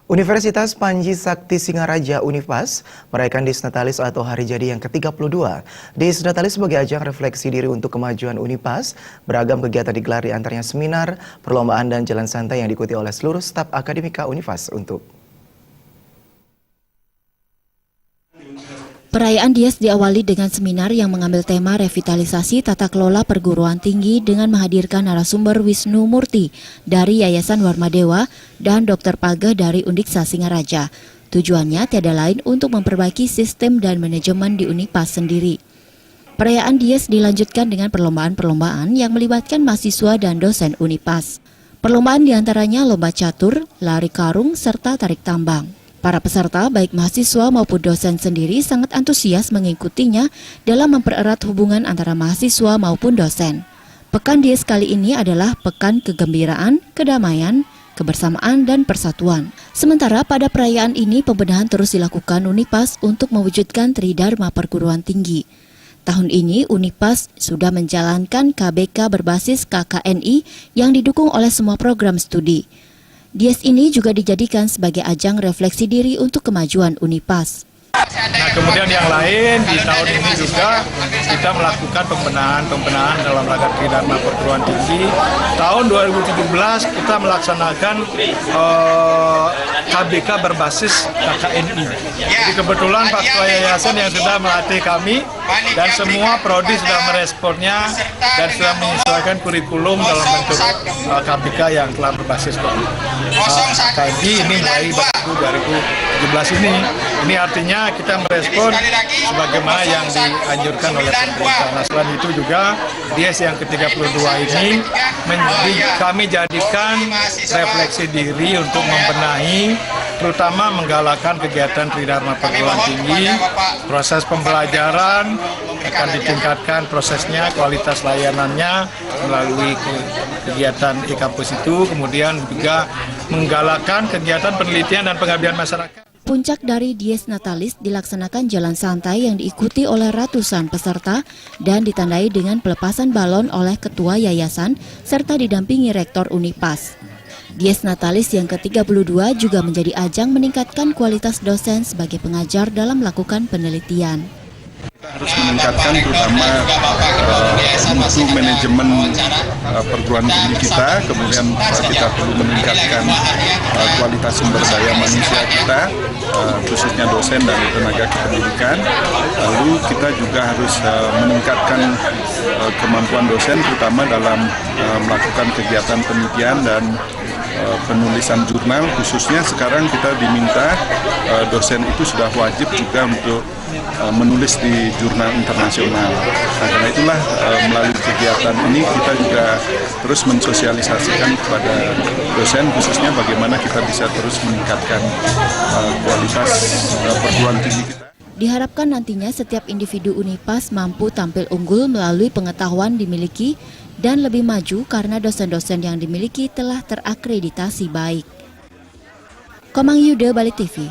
Universitas Panji Sakti Singaraja Univas merayakan Disnatalis atau Hari Jadi yang ke-32. Disnatalis sebagai ajang refleksi diri untuk kemajuan Univas, beragam kegiatan digelar di antaranya seminar, perlombaan, dan jalan santai yang diikuti oleh seluruh staf akademika Univas untuk Perayaan Dies diawali dengan seminar yang mengambil tema revitalisasi tata kelola perguruan tinggi dengan menghadirkan narasumber Wisnu Murti dari Yayasan Warmadewa dan Dr. Pageh dari Undiksa Singaraja. Tujuannya tiada lain untuk memperbaiki sistem dan manajemen di Univas sendiri. Perayaan Dies dilanjutkan dengan perlombaan-perlombaan yang melibatkan mahasiswa dan dosen Univas. Perlombaan diantaranya lomba catur, lari karung, serta tarik tambang. Para peserta, baik mahasiswa maupun dosen sendiri sangat antusias mengikutinya dalam mempererat hubungan antara mahasiswa maupun dosen. Pekan Dies kali ini adalah pekan kegembiraan, kedamaian, kebersamaan, dan persatuan. Sementara pada perayaan ini pembenahan terus dilakukan Univas untuk mewujudkan Tridharma Perguruan Tinggi. Tahun ini Univas sudah menjalankan KBK berbasis KKNI yang didukung oleh semua program studi. Dies ini juga dijadikan sebagai ajang refleksi diri untuk kemajuan Univas. Nah, kemudian yang lain di tahun ini juga kita melakukan pembenahan dalam rangka Tridharma Perguruan Tinggi. Tahun 2017 kita melaksanakan KBK berbasis KKNI. Jadi kebetulan Pak Ketua Yayasan yang sudah melatih kami dan semua prodi sudah meresponnya dan sudah menyesuaikan kurikulum dalam bentuk KBK yang telah berbasis KKNI ini mulai 2017 ini. Ini artinya kita merespon sebagaimana yang dianjurkan oleh pemerintah. Nah, selain itu juga Dies yang ke-32 ini kami jadikan refleksi diri untuk membenahi, terutama menggalakkan kegiatan Tridharma Perguruan Tinggi. Proses pembelajaran akan ditingkatkan prosesnya, kualitas layanannya melalui kegiatan e-kampus itu, kemudian juga menggalakkan kegiatan penelitian dan pengabdian masyarakat. Puncak dari Dies Natalis dilaksanakan jalan santai yang diikuti oleh ratusan peserta dan ditandai dengan pelepasan balon oleh Ketua Yayasan serta didampingi Rektor Univas. Dies Natalis yang ke-32 juga menjadi ajang meningkatkan kualitas dosen sebagai pengajar dalam melakukan penelitian. Kita harus meningkatkan terutama mutu manajemen perguruan tinggi kita, kemudian kita perlu meningkatkan kualitas sumber daya manusia kita, khususnya dosen dan tenaga kependidikan. Lalu kita juga harus meningkatkan kemampuan dosen terutama dalam melakukan kegiatan penelitian dan penulisan jurnal, khususnya sekarang kita diminta dosen itu sudah wajib juga untuk menulis di jurnal internasional. Nah, karena itulah melalui kegiatan ini kita juga terus mensosialisasikan kepada dosen, khususnya bagaimana kita bisa terus meningkatkan kualitas perguruan tinggi kita. Diharapkan nantinya setiap individu Univas mampu tampil unggul melalui pengetahuan dimiliki dan lebih maju karena dosen-dosen yang dimiliki telah terakreditasi baik. Komang Yuda, Balik TV.